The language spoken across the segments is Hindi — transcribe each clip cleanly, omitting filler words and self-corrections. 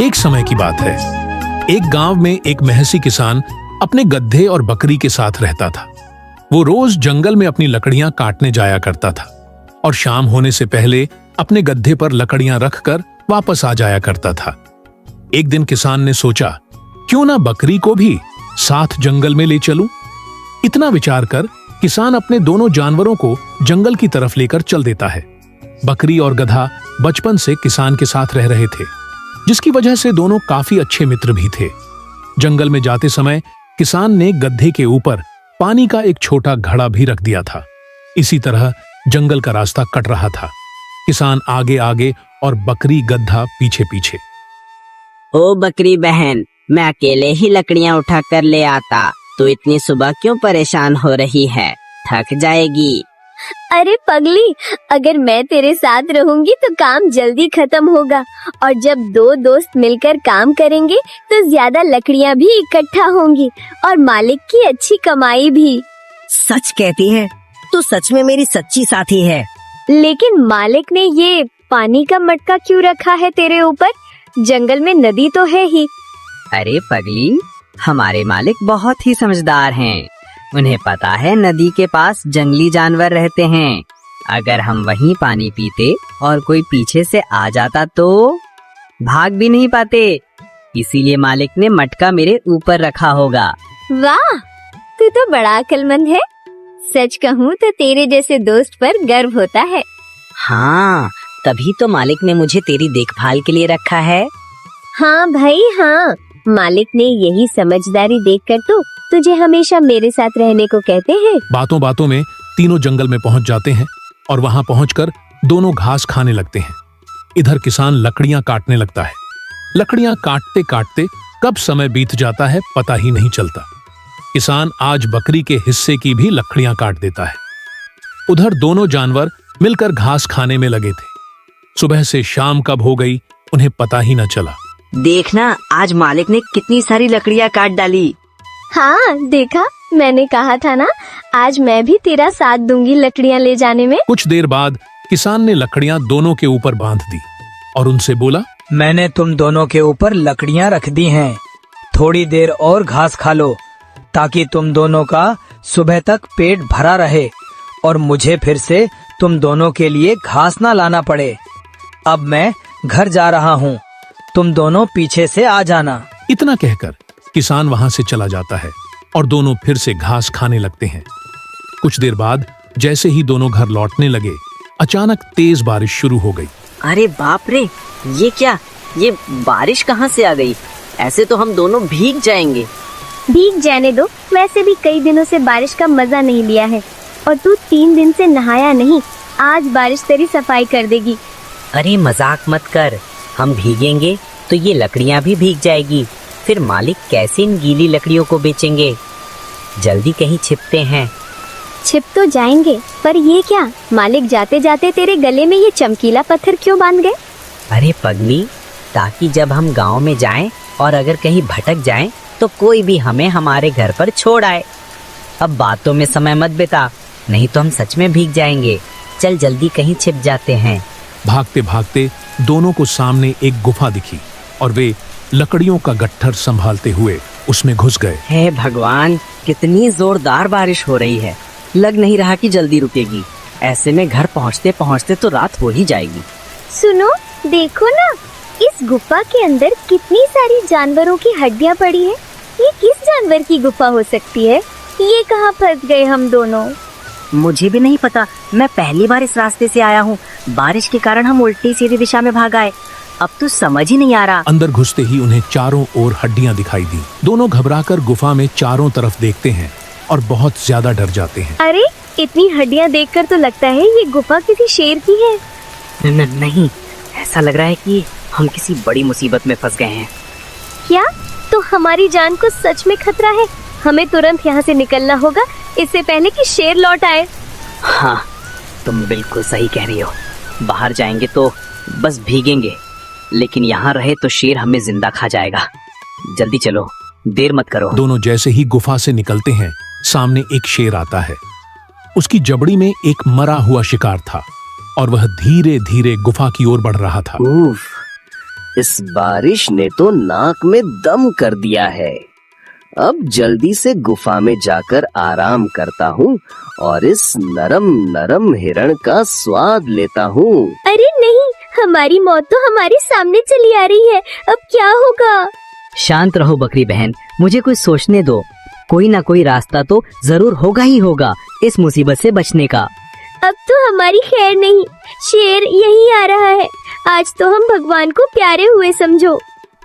एक समय की बात है। एक गांव में एक मेहसी किसान अपने गधे और बकरी के साथ रहता था। वो रोज जंगल में अपनी लकड़ियां काटने जाया करता था और शाम होने से पहले अपने गधे पर लकड़ियां रखकर वापस आ जाया करता था। एक दिन किसान ने सोचा, क्यों ना बकरी को भी साथ जंगल में ले चलूं। इतना विचार कर किसान अपने दोनों जानवरों को जंगल की तरफ लेकर चल देता है। बकरी और गधा बचपन से किसान के साथ रह रहे थे, जिसकी वजह से दोनों काफी अच्छे मित्र भी थे। जंगल में जाते समय किसान ने गधे के ऊपर पानी का एक छोटा घड़ा भी रख दिया था। इसी तरह जंगल का रास्ता कट रहा था। किसान आगे आगे और बकरी गधा पीछे पीछे। ओ बकरी बहन, मैं अकेले ही लकड़ियां उठा कर ले आता, तो इतनी सुबह क्यों परेशान हो रही है? थक जाएगी। अरे पगली, अगर मैं तेरे साथ रहूंगी तो काम जल्दी खत्म होगा, और जब दो दोस्त मिलकर काम करेंगे तो ज्यादा लकड़ियां भी इकट्ठा होंगी और मालिक की अच्छी कमाई भी। सच कहती है, तू सच में मेरी सच्ची साथी है। लेकिन मालिक ने ये पानी का मटका क्यों रखा है तेरे ऊपर? जंगल में नदी तो है ही। अरे पगली, हमारे मालिक बहुत ही समझदार हैं। उन्हें पता है नदी के पास जंगली जानवर रहते हैं। अगर हम वहीं पानी पीते और कोई पीछे से आ जाता तो भाग भी नहीं पाते। इसीलिए मालिक ने मटका मेरे ऊपर रखा होगा। वाह, तू तो बड़ा अक्लमंद है। सच कहूँ तो तेरे जैसे दोस्त पर गर्व होता है। हाँ, तभी तो मालिक ने मुझे तेरी देखभाल के लिए रखा है। हाँ भाई हाँ, मालिक ने यही समझदारी देखकर तो तुझे हमेशा मेरे साथ रहने को कहते हैं। बातों बातों में तीनों जंगल में पहुंच जाते हैं और वहां पहुंचकर दोनों घास खाने लगते हैं। इधर किसान लकड़ियां काटने लगता है। लकड़ियां काटते काटते कब समय बीत जाता है पता ही नहीं चलता। किसान आज बकरी के हिस्से की भी लकड़ियां काट देता है। उधर दोनों जानवर मिलकर घास खाने में लगे थे। सुबह से शाम कब हो गई उन्हें पता ही न चला। देखना, आज मालिक ने कितनी सारी लकड़ियां काट डाली। हाँ देखा, मैंने कहा था ना, आज मैं भी तेरा साथ दूंगी लकड़ियां ले जाने में। कुछ देर बाद किसान ने लकड़ियां दोनों के ऊपर बांध दी और उनसे बोला, मैंने तुम दोनों के ऊपर लकड़ियां रख दी हैं। थोड़ी देर और घास खा लो, ताकि तुम दोनों का सुबह तक पेट भरा रहे और मुझे फिर से तुम दोनों के लिए घास ना लाना पड़े। अब मैं घर जा रहा हूँ, तुम दोनों पीछे से आ जाना। इतना कहकर किसान वहां से चला जाता है और दोनों फिर से घास खाने लगते हैं। कुछ देर बाद जैसे ही दोनों घर लौटने लगे, अचानक तेज बारिश शुरू हो गई। अरे बाप रे, ये क्या? ये बारिश कहाँ से आ गई? ऐसे तो हम दोनों भीग जाएंगे। भीग जाने दो, वैसे भी कई दिनों से बारिश का मजा नहीं लिया है, और तू 3 दिन से नहाया नहीं। आज बारिश तेरी सफाई कर देगी। अरे मजाक मत कर, हम भीगेंगे तो ये लकड़ियां भी भीग जाएगी। फिर मालिक कैसे इन गीली लकड़ियों को बेचेंगे? जल्दी कहीं छिपते हैं। छिप तो जाएंगे, पर ये क्या? मालिक जाते जाते तेरे गले में ये चमकीला पत्थर क्यों बांध गए? अरे पगली, ताकि जब हम गांव में जाएं और अगर कहीं भटक जाएं तो कोई भी हमें हमारे घर पर छोड़ आए। अब बातों में समय मत बिता, नहीं तो हम सच में भीग जाएंगे। चल जल्दी कहीं छिप जाते हैं। भागते भागते दोनों को सामने एक गुफा दिखी और वे लकड़ियों का गट्ठर संभालते हुए उसमें घुस गए। हे भगवान, कितनी जोरदार बारिश हो रही है। लग नहीं रहा कि जल्दी रुकेगी। ऐसे में घर पहुँचते पहुँचते तो रात हो ही जाएगी। सुनो, देखो ना, इस गुफा के अंदर कितनी सारी जानवरों की हड्डियां पड़ी है। ये किस जानवर की गुफा हो सकती है? ये कहाँ फंस गए हम दोनों? मुझे भी नहीं पता, मैं पहली बार इस रास्ते से आया हूँ। बारिश के कारण हम उल्टी सीधी दिशा में भाग आए। अब तो समझ ही नहीं आ रहा। अंदर घुसते ही उन्हें चारों ओर हड्डियां दिखाई दी। दोनों घबराकर गुफा में चारों तरफ देखते हैं और बहुत ज्यादा डर जाते हैं। अरे, इतनी हड्डियां देखकर तो लगता है ये गुफा किसी शेर की है। नहीं, ऐसा लग रहा है कि हम किसी बड़ी मुसीबत में फंस गए हैं। क्या? तो हमारी जान को सच में खतरा है। हमें तुरंत यहाँ से निकलना होगा, इससे पहले कि शेर लौट आए। हाँ, तुम बिल्कुल सही कह रही हो। बाहर जाएंगे तो बस भीगेंगे, लेकिन यहाँ रहे तो शेर हमें जिंदा खा जाएगा। जल्दी चलो, देर मत करो। दोनों जैसे ही गुफा से निकलते हैं, सामने एक शेर आता है। उसकी जबड़ी में एक मरा हुआ शिकार था और वह धीरे धीरे गुफा की ओर बढ़ रहा था। उफ, इस बारिश ने तो नाक में दम कर दिया है। अब जल्दी से गुफा में जाकर आराम करता हूँ और इस नरम नरम हिरण का स्वाद लेता हूँ। अरे नहीं, हमारी मौत तो हमारे सामने चली आ रही है, अब क्या होगा? शांत रहो बकरी बहन, मुझे कुछ सोचने दो। कोई ना कोई रास्ता तो जरूर होगा ही होगा इस मुसीबत से बचने का। अब तो हमारी खैर नहीं, शेर यही आ रहा है। आज तो हम भगवान को प्यारे हुए समझो।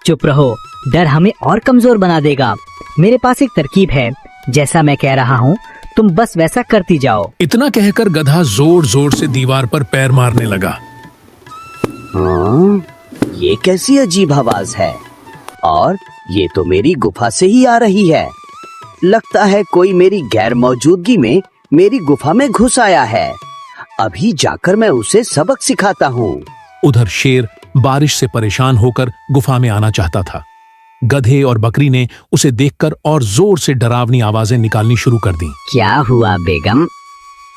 चुप रहो, डर हमें और कमजोर बना देगा। मेरे पास एक तरकीब है, जैसा मैं कह रहा हूँ तुम बस वैसा करती जाओ। इतना कहकर गधा जोर जोर से दीवार पर पैर मारने लगा। हाँ, ये कैसी अजीब आवाज है, और ये तो मेरी गुफा से ही आ रही है। लगता है कोई मेरी गैर मौजूदगी में मेरी गुफा में घुस आया है। अभी जाकर मैं उसे सबक सिखाता हूँ। उधर शेर बारिश से परेशान होकर गुफा में आना चाहता था। गधे और बकरी ने उसे देखकर और जोर से डरावनी आवाजें निकालनी शुरू कर दी। क्या हुआ बेगम,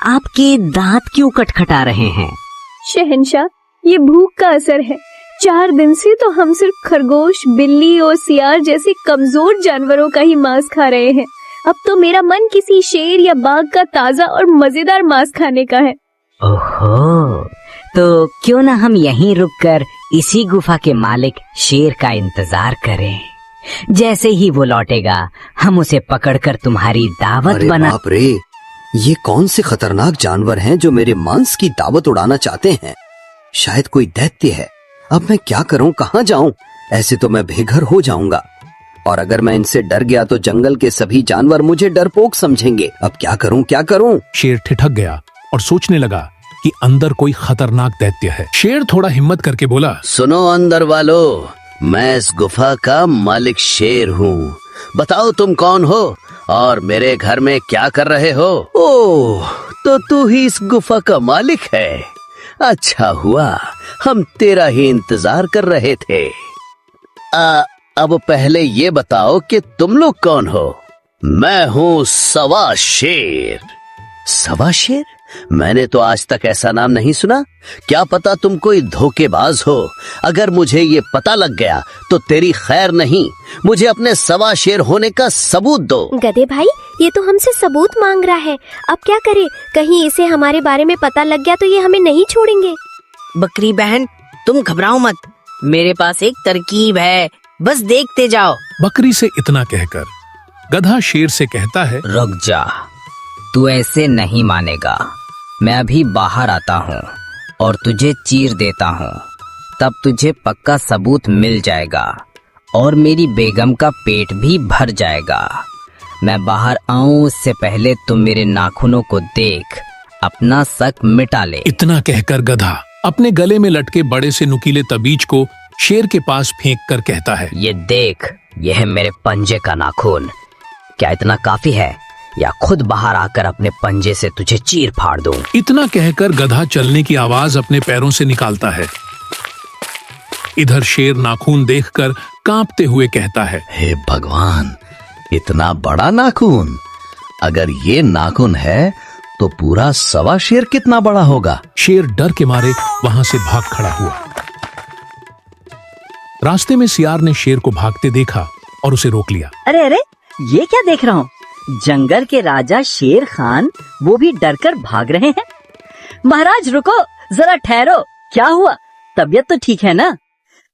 आपके दांत क्यों खटखटा रहे हैं? शहंशाह, ये भूख का असर है। 4 दिन से तो हम सिर्फ खरगोश, बिल्ली और सियार जैसे कमजोर जानवरों का ही मांस खा रहे हैं। अब तो मेरा मन किसी शेर या बाघ का ताजा और मजेदार मांस खाने का है। ओहो, तो क्यों ना हम यहीं रुककर इसी गुफा के मालिक शेर का इंतजार करें। जैसे ही वो लौटेगा हम उसे पकड़कर तुम्हारी दावत अरे बना। बाप रे, ये कौन से खतरनाक जानवर हैं जो मेरे मांस की दावत उड़ाना चाहते हैं? शायद कोई दैत्य है। अब मैं क्या करूं, कहां जाऊं? ऐसे तो मैं बेघर हो जाऊंगा, और अगर मैं इनसे डर गया तो जंगल के सभी जानवर मुझे डरपोक समझेंगे। अब क्या करूं, क्या करूं? शेर ठिठक गया और सोचने लगा कि अंदर कोई खतरनाक दैत्य है। शेर थोड़ा हिम्मत करके बोला, सुनो अंदर वालों, मैं इस गुफा का मालिक शेर हूँ। बताओ तुम कौन हो और मेरे घर में क्या कर रहे हो? ओह, तो तू ही इस गुफा का मालिक है। अच्छा हुआ, हम तेरा ही इंतजार कर रहे थे। अब पहले ये बताओ कि तुम लोग कौन हो? मैं हूँ सवा शेर। सवा शेर? मैंने तो आज तक ऐसा नाम नहीं सुना। क्या पता तुम कोई धोखेबाज हो। अगर मुझे ये पता लग गया तो तेरी खैर नहीं। मुझे अपने सवा शेर होने का सबूत दो। गधे भाई, ये तो हमसे सबूत मांग रहा है। अब क्या करे? कहीं इसे हमारे बारे में पता लग गया तो ये हमें नहीं छोड़ेंगे। बकरी बहन, तुम घबराओ मत, मेरे पास एक तरकीब है, बस देखते जाओ। बकरी से इतना कहकर गधा शेर से कहता है, रुक जा, तू ऐसे नहीं मानेगा। मैं अभी बाहर आता हूँ और तुझे चीर देता हूँ, तब तुझे पक्का सबूत मिल जाएगा और मेरी बेगम का पेट भी भर जाएगा। मैं बाहर आऊं उससे पहले तुम मेरे नाखूनों को देख अपना शक मिटा ले। इतना कहकर गधा अपने गले में लटके बड़े से नुकीले तबीज को शेर के पास फेंक कर कहता है, ये देख, यह है मेरे पंजे का नाखून। क्या इतना काफी है या खुद बाहर आकर अपने पंजे से तुझे चीर फाड़ दूं? इतना कहकर गधा चलने की आवाज अपने पैरों से निकालता है। इधर शेर नाखून देखकर कांपते हुए कहता है, हे भगवान, इतना बड़ा नाखून! अगर ये नाखून है तो पूरा सवा शेर कितना बड़ा होगा। शेर डर के मारे वहां से भाग खड़ा हुआ। रास्ते में सियार ने शेर को भागते देखा और उसे रोक लिया। अरे अरे, ये क्या देख रहा हूँ? जंगल के राजा शेर खान वो भी डरकर भाग रहे हैं। महाराज रुको, जरा ठहरो, क्या हुआ? तबीयत तो ठीक है ना?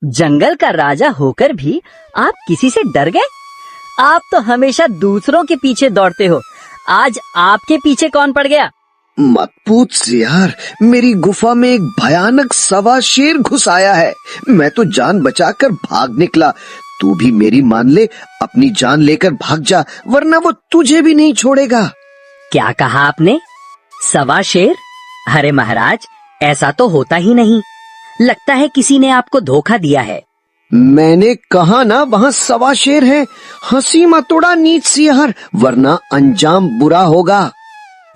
जंगल का राजा होकर भी आप किसी से डर गए? आप तो हमेशा दूसरों के पीछे दौड़ते हो, आज आपके पीछे कौन पड़ गया? मत पूछ यार, मेरी गुफा में एक भयानक सवा शेर घुस आया है। मैं तो जान बचाकर भाग निकला। तू भी मेरी मान ले, अपनी जान लेकर भाग जा, वरना वो तुझे भी नहीं छोड़ेगा। क्या कहा आपने? सवा शेर? अरे महाराज, ऐसा तो होता ही नहीं। लगता है किसी ने आपको धोखा दिया है। मैंने कहा ना, वहाँ सवा शेर है। हंसी मत उड़ा नीच सियार, वरना अंजाम बुरा होगा।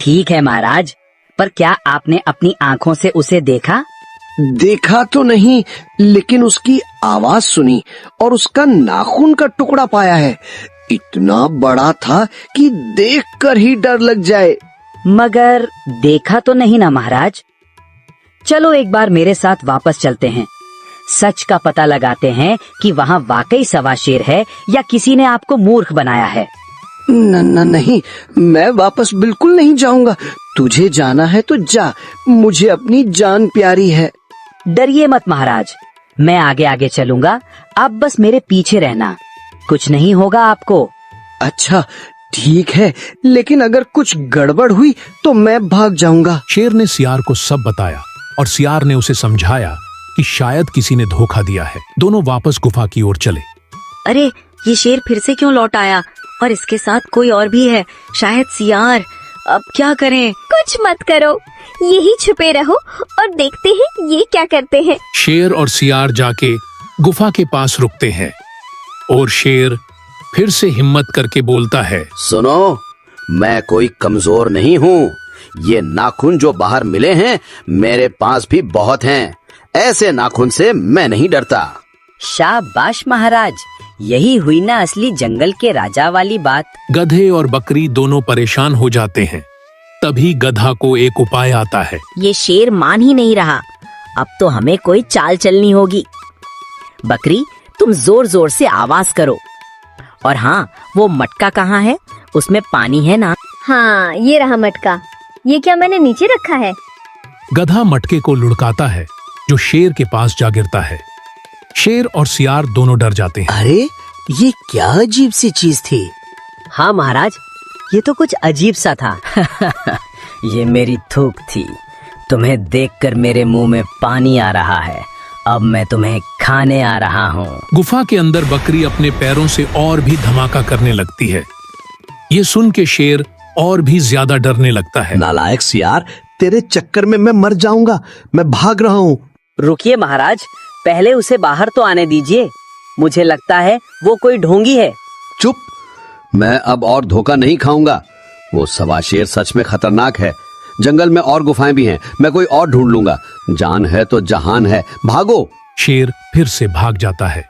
ठीक है महाराज, पर क्या आपने अपनी आंखों से उसे देखा? देखा तो नहीं, लेकिन उसकी आवाज सुनी और उसका नाखून का टुकड़ा पाया है। इतना बड़ा था कि देखकर ही डर लग जाए। मगर देखा तो नहीं ना महाराज। चलो एक बार मेरे साथ वापस चलते हैं, सच का पता लगाते हैं कि वहाँ वाकई सवा शेर है या किसी ने आपको मूर्ख बनाया है। नहीं, मैं वापस बिल्कुल नहीं जाऊंगा। तुझे जाना है तो जा, मुझे अपनी जान प्यारी है। डरिए मत महाराज, मैं आगे आगे चलूंगा, आप बस मेरे पीछे रहना, कुछ नहीं होगा आपको। अच्छा ठीक है, लेकिन अगर कुछ गड़बड़ हुई तो मैं भाग जाऊंगा। शेर ने सियार को सब बताया और सियार ने उसे समझाया कि शायद किसी ने धोखा दिया है। दोनों वापस गुफा की ओर चले। अरे ये शेर फिर से क्यों लौट आया और इसके साथ कोई और भी है, शायद सियार। अब क्या करें? कुछ मत करो, यही छुपे रहो और देखते हैं ये क्या करते हैं। शेर और सियार जाके गुफा के पास रुकते हैं और शेर फिर से हिम्मत करके बोलता है, सुनो, मैं कोई कमजोर नहीं हूँ। ये नाखून जो बाहर मिले हैं मेरे पास भी बहुत हैं। ऐसे नाखून से मैं नहीं डरता। शाबाश महाराज, यही हुई ना असली जंगल के राजा वाली बात। गधे और बकरी दोनों परेशान हो जाते हैं। तभी गधा को एक उपाय आता है। ये शेर मान ही नहीं रहा, अब तो हमें कोई चाल चलनी होगी। बकरी, तुम जोर जोर से आवाज करो। और हाँ, वो मटका कहाँ है? उसमें पानी है ना? हाँ, ये रहा मटका। ये क्या मैंने नीचे रखा है? गधा मटके को लुढ़काता है जो शेर के पास जा गिरता है। शेर और सियार दोनों डर जाते हैं। अरे ये क्या अजीब सी चीज थी? हाँ महाराज, ये तो कुछ अजीब सा था। ये मेरी थूक थी। तुम्हें देखकर मेरे मुंह में पानी आ रहा है। अब मैं तुम्हें खाने आ रहा हूँ। गुफा के अंदर बकरी अपने पैरों से और भी धमाका करने लगती है। ये सुन के शेर और भी ज्यादा डरने लगता है। नालायक सियार, तेरे चक्कर में मैं मर जाऊंगा। मैं भाग रहा हूँ। रुकिए महाराज, पहले उसे बाहर तो आने दीजिए। मुझे लगता है वो कोई ढोंगी है। चुप, मैं अब और धोखा नहीं खाऊंगा। वो सवा शेर सच में खतरनाक है। जंगल में और गुफाएं भी हैं, मैं कोई और ढूंढ लूंगा। जान है तो जहान है, भागो। शेर फिर से भाग जाता है।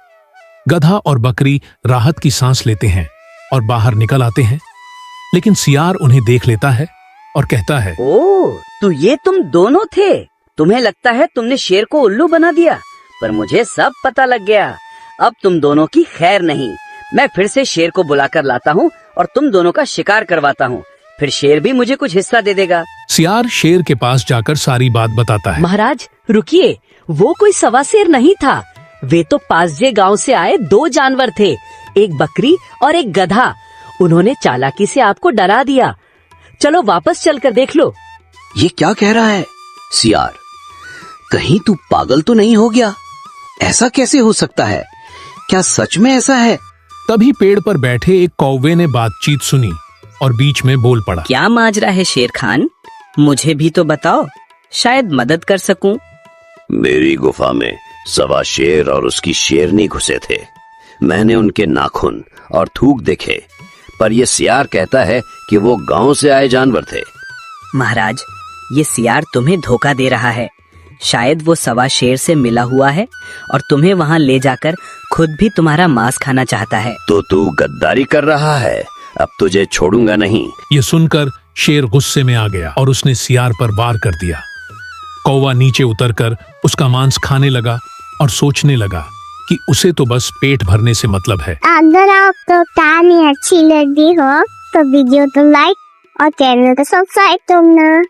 गधा और बकरी राहत की सांस लेते हैं और बाहर निकल आते हैं, लेकिन सियार उन्हें देख लेता है और कहता है, ओह, तो ये तुम दोनों थे। तुम्हें लगता है तुमने शेर को उल्लू बना दिया, पर मुझे सब पता लग गया। अब तुम दोनों की खैर नहीं। मैं फिर से शेर को बुलाकर लाता हूँ और तुम दोनों का शिकार करवाता हूँ, फिर शेर भी मुझे कुछ हिस्सा दे देगा। सियार शेर के पास जाकर सारी बात बताता है। महाराज रुकिए, वो कोई सवा शेर नहीं था। वे तो पासजे गांव से आए दो जानवर थे, एक बकरी और एक गधा। उन्होंने चालाकी से आपको डरा दिया। चलो वापस चलकर देख लो। ये क्या कह रहा है? सियार, कहीं तू पागल तो नहीं हो गया? ऐसा कैसे हो सकता है? क्या सच में ऐसा है? तभी पेड़ पर बैठे एक कौवे ने बातचीत सुनी और बीच में बोल पड़ा। क्या माजरा है शेर खान? मुझे भी तो बताओ, शायद मदद कर सकूं। मेरी गुफा में सवा शेर और उसकी शेरनी घुसे थे। मैंने उनके नाखून और थूक देखे, पर यह सियार कहता है कि वो गांव से आए जानवर थे। महाराज, ये सियार तुम्हें धोखा दे रहा है। शायद वो सवा शेर से मिला हुआ है और तुम्हें वहाँ ले जाकर खुद भी तुम्हारा मांस खाना चाहता है। तो तू गद्दारी कर रहा है, अब तुझे छोड़ूंगा नहीं। ये सुनकर शेर गुस्से में आ गया और उसने सियार पर वार कर दिया। कौवा नीचे उतरकर उसका मांस खाने लगा और सोचने लगा कि उसे तो बस पेट भरने से मतलब है। अगर आपको कहानी अच्छी लगी हो तो वीडियो को लाइक और चैनल को सब्सक्राइब करना।